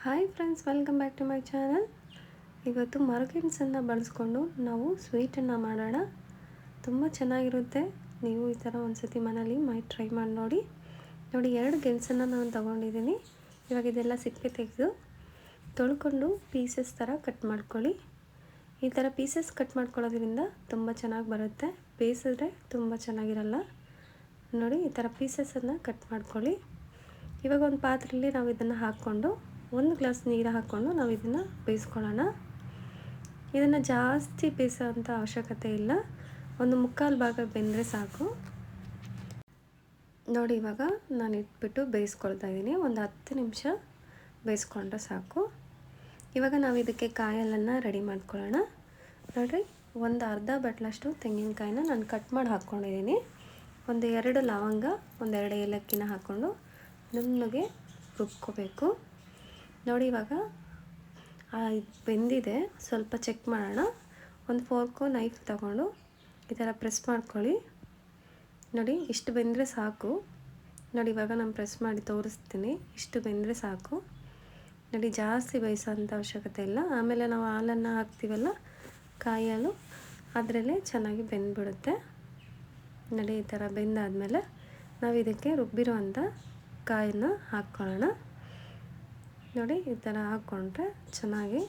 Hi friends, welcome back to my channel. ಇವತ್ತು ಮರಗೆಣಸನ್ನು ಬಳಸ್ಕೊಂಡು ನಾವು ಸ್ವೀಟನ್ನು ಮಾಡೋಣ. ತುಂಬ ಚೆನ್ನಾಗಿರುತ್ತೆ. ನೀವು ಈ ಥರ ಒಂದ್ಸತಿ ಮನೇಲಿ ಟ್ರೈ ಮಾಡಿ ನೋಡಿ. 2 ಗೆಣಸನ್ನು ನಾನು ತೊಗೊಂಡಿದ್ದೀನಿ. ಇವಾಗ ಇದೆಲ್ಲ ಸಿಪ್ಪೆ ತೆಗೆದು ತೊಳ್ಕೊಂಡು ಪೀಸಸ್ ಥರ ಕಟ್ ಮಾಡ್ಕೊಳ್ಳಿ. ಈ ಥರ ಪೀಸಸ್ ಕಟ್ ಮಾಡ್ಕೊಳ್ಳೋದ್ರಿಂದ ತುಂಬ ಚೆನ್ನಾಗಿ ಬರುತ್ತೆ. ಬೇಯಿಸಿದ್ರೆ ತುಂಬ ಚೆನ್ನಾಗಿರಲ್ಲ. ನೋಡಿ, ಈ ಥರ ಪೀಸಸನ್ನು ಕಟ್ ಮಾಡ್ಕೊಳ್ಳಿ. ಇವಾಗ ಒಂದು ಪಾತ್ರೆಯಲ್ಲಿ ನಾವು ಇದನ್ನು ಹಾಕ್ಕೊಂಡು 1 ಗ್ಲಾಸ್ ನೀರು ಹಾಕ್ಕೊಂಡು ನಾವು ಇದನ್ನು ಬೇಯಿಸ್ಕೊಳ್ಳೋಣ. ಇದನ್ನು ಜಾಸ್ತಿ ಬೇಯಿಸೋಂಥ ಅವಶ್ಯಕತೆ ಇಲ್ಲ. 1/4 ಭಾಗ ಬೆಂದರೆ ಸಾಕು. ನೋಡಿ, ಇವಾಗ ನಾನು ಇಟ್ಬಿಟ್ಟು ಬೇಯಿಸ್ಕೊಳ್ತಾ ಇದ್ದೀನಿ. ಒಂದು 10 ನಿಮಿಷ ಬೇಯಿಸ್ಕೊಂಡ್ರೆ ಸಾಕು. ಇವಾಗ ನಾವು ಇದಕ್ಕೆ ಕಾಯೆಲ್ಲನ್ನು ರೆಡಿ ಮಾಡ್ಕೊಳ್ಳೋಣ. ನೋಡಿರಿ, ಒಂದು ಅರ್ಧ ಬಟ್ಲಷ್ಟು ತೆಂಗಿನಕಾಯಿನ ನಾನು ಕಟ್ ಮಾಡಿ ಹಾಕ್ಕೊಂಡಿದ್ದೀನಿ. 2 ಲವಂಗ, 2 ಏಲಕ್ಕಿನ ಹಾಕ್ಕೊಂಡು ನುಣ್ಣಗೆ ರುಬ್ಕೋಬೇಕು. ನೋಡಿ, ಇವಾಗ ಬೆಂದಿದೆ. ಸ್ವಲ್ಪ ಚೆಕ್ ಮಾಡೋಣ. ಒಂದು ಫೋರ್ಕು ನೈಫ್ ತಗೊಂಡು ಈ ಥರ ಪ್ರೆಸ್ ಮಾಡ್ಕೊಳ್ಳಿ. ನೋಡಿ, ಇಷ್ಟು ಬೆಂದರೆ ಸಾಕು. ನೋಡಿ, ಇವಾಗ ನಾನು ಪ್ರೆಸ್ ಮಾಡಿ ತೋರಿಸ್ತೀನಿ. ಇಷ್ಟು ಬೆಂದರೆ ಸಾಕು. ನೋಡಿ, ಜಾಸ್ತಿ ಬೇಯಿಸೋಂಥ ಅವಶ್ಯಕತೆ ಇಲ್ಲ. ಆಮೇಲೆ ನಾವು ಹಾಲನ್ನು ಹಾಕ್ತೀವಲ್ಲ, ಕಾಯಿ ಹಾಲು, ಅದರಲ್ಲೇ ಚೆನ್ನಾಗಿ ಬೆಂದ್ಬಿಡುತ್ತೆ. ನೋಡಿ, ಈ ಥರ ಬೆಂದಾದಮೇಲೆ ನಾವು ಇದಕ್ಕೆ ರುಬ್ಬಿರುವಂಥ ಕಾಯನ್ನು ಹಾಕ್ಕೊಳ್ಳೋಣ. ನೋಡಿ, ಈ ಥರ ಹಾಕ್ಕೊಂಡ್ರೆ ಚೆನ್ನಾಗಿ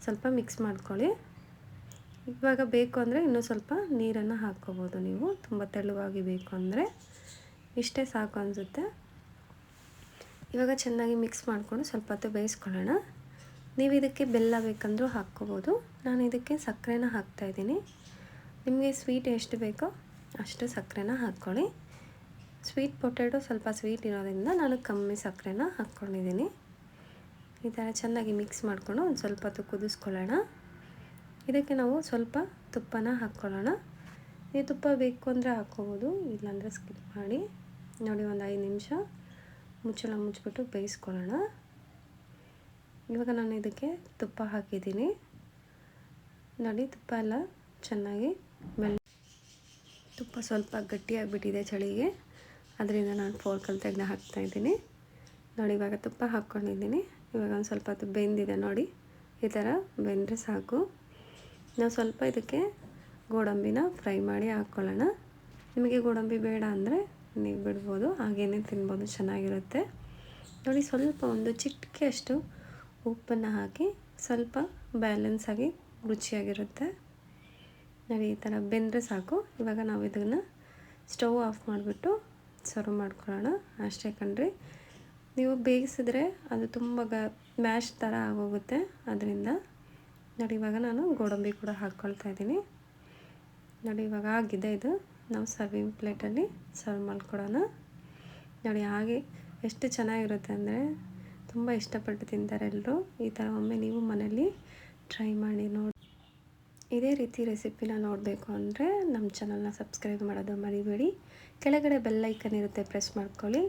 ಸ್ವಲ್ಪ ಮಿಕ್ಸ್ ಮಾಡ್ಕೊಳ್ಳಿ. ಇವಾಗ ಬೇಕು ಅಂದರೆ ಇನ್ನೂ ಸ್ವಲ್ಪ ನೀರನ್ನು ಹಾಕ್ಕೋಬೋದು ನೀವು. ತುಂಬ ತೆಳುವಾಗಿ ಬೇಕು ಅಂದರೆ ಇಷ್ಟೇ ಸಾಕು ಅನಿಸುತ್ತೆ. ಇವಾಗ ಚೆನ್ನಾಗಿ ಮಿಕ್ಸ್ ಮಾಡಿಕೊಂಡು ಸ್ವಲ್ಪ ಹೊತ್ತು ಬೇಯಿಸ್ಕೊಳ್ಳೋಣ. ನೀವು ಇದಕ್ಕೆ ಬೆಲ್ಲ ಬೇಕಂದ್ರೂ ಹಾಕ್ಕೋಬೋದು. ನಾನು ಇದಕ್ಕೆ ಸಕ್ಕರೆನ ಹಾಕ್ತಾಯಿದ್ದೀನಿ. ನಿಮಗೆ ಸ್ವೀಟ್ ಎಷ್ಟು ಬೇಕೋ ಅಷ್ಟು ಸಕ್ಕರೆನ ಹಾಕ್ಕೊಳ್ಳಿ. ಸ್ವೀಟ್ ಪೊಟ್ಯಾಟೊ ಸ್ವಲ್ಪ ಸ್ವೀಟ್ ಇರೋದ್ರಿಂದ ನಾನು ಕಮ್ಮಿ ಸಕ್ಕರೆನ ಹಾಕ್ಕೊಂಡಿದ್ದೀನಿ. ಈ ಥರ ಚೆನ್ನಾಗಿ ಮಿಕ್ಸ್ ಮಾಡಿಕೊಂಡು ಒಂದು ಸ್ವಲ್ಪ ಹೊತ್ತು ಕುದಿಸ್ಕೊಳ್ಳೋಣ. ಇದಕ್ಕೆ ನಾವು ಸ್ವಲ್ಪ ತುಪ್ಪನ ಹಾಕ್ಕೊಳ್ಳೋಣ. ಈ ತುಪ್ಪ ಬೇಕು ಅಂದರೆ ಹಾಕ್ಕೋಬೋದು, ಇಲ್ಲಾಂದರೆ ಸ್ಕಿಪ್ ಮಾಡಿ. ನೋಡಿ, ಒಂದು 5 ನಿಮಿಷ ಮುಚ್ಚಳ ಮುಚ್ಚಿಬಿಟ್ಟು ಬೇಯಿಸ್ಕೊಳ್ಳೋಣ. ಇವಾಗ ನಾನು ಇದಕ್ಕೆ ತುಪ್ಪ ಹಾಕಿದ್ದೀನಿ. ನೋಡಿ, ತುಪ್ಪ ಎಲ್ಲ ಚೆನ್ನಾಗಿ ತುಪ್ಪ ಸ್ವಲ್ಪ ಗಟ್ಟಿಯಾಗಿಬಿಟ್ಟಿದೆ ಚಳಿಗೆ, ಅದರಿಂದ ನಾನು ಫೋರ್ಕಲ್ಲಿ ತೆಗೆದು ಹಾಕ್ತಾಯಿದ್ದೀನಿ. ನೋಡಿ, ಇವಾಗ ತುಪ್ಪ ಹಾಕ್ಕೊಂಡಿದ್ದೀನಿ. ಇವಾಗ ಒಂದು ಸ್ವಲ್ಪ ಹೊತ್ತು ಬೆಂದಿದೆ. ನೋಡಿ, ಈ ಥರ ಬೆಂದರೆ ಸಾಕು. ನಾವು ಸ್ವಲ್ಪ ಇದಕ್ಕೆ ಗೋಡಂಬಿನ ಫ್ರೈ ಮಾಡಿ ಹಾಕ್ಕೊಳ್ಳೋಣ. ನಿಮಗೆ ಗೋಡಂಬಿ ಬೇಡ ಅಂದರೆ ನೀವು ಬಿಡ್ಬೋದು, ಹಾಗೇ ತಿನ್ಬೋದು, ಚೆನ್ನಾಗಿರುತ್ತೆ. ನೋಡಿ, ಸ್ವಲ್ಪ ಒಂದು ಚಿಟಿಕೆಯಷ್ಟು ಉಪ್ಪನ್ನು ಹಾಕಿ ಸ್ವಲ್ಪ ಬ್ಯಾಲೆನ್ಸಾಗಿ ರುಚಿಯಾಗಿರುತ್ತೆ. ನೋಡಿ, ಈ ಥರ ಬೆಂದರೆ ಸಾಕು. ಇವಾಗ ನಾವು ಇದನ್ನು ಸ್ಟವ್ ಆಫ್ ಮಾಡಿಬಿಟ್ಟು ಸರ್ವ್ ಮಾಡ್ಕೊಳ್ಳೋಣ. ಅಷ್ಟೇ ಕಣ್ರಿ. ನೀವು ಬೇಯಿಸಿದ್ರೆ ಅದು ತುಂಬ ಮ್ಯಾಶ್ ಥರ ಆಗೋಗುತ್ತೆ. ಅದರಿಂದ ನೋಡಿ, ಇವಾಗ ನಾನು ಗೋಡಂಬಿ ಕೂಡ ಹಾಕ್ಕೊಳ್ತಾ ಇದ್ದೀನಿ. ನೋಡಿ, ಇವಾಗ ಆಗಿದೆ. ಇದು ನಾವು ಸರ್ವಿಂಗ್ ಪ್ಲೇಟಲ್ಲಿ ಸರ್ವ್ ಮಾಡ್ಕೊಡೋಣ. ನೋಡಿ, ಹಾಗೆ ಎಷ್ಟು ಚೆನ್ನಾಗಿರುತ್ತೆ ಅಂದರೆ ತುಂಬ ಇಷ್ಟಪಟ್ಟು ತಿಂತಾರೆ ಎಲ್ಲರೂ. ಈ ಥರ ಒಮ್ಮೆ ನೀವು ಮನೇಲಿ ಟ್ರೈ ಮಾಡಿ ನೋಡಿ. ಇದೇ ರೀತಿ ರೆಸಿಪಿನ ನೋಡಬೇಕು ಅಂದರೆ ನಮ್ಮ ಚಾನಲ್ನ ಸಬ್ಸ್ಕ್ರೈಬ್ ಮಾಡೋದು ಮರಿಬೇಡಿ. ಕೆಳಗಡೆ ಬೆಲ್ ಐಕನ್ ಇರುತ್ತೆ, ಪ್ರೆಸ್ ಮಾಡ್ಕೊಳ್ಳಿ.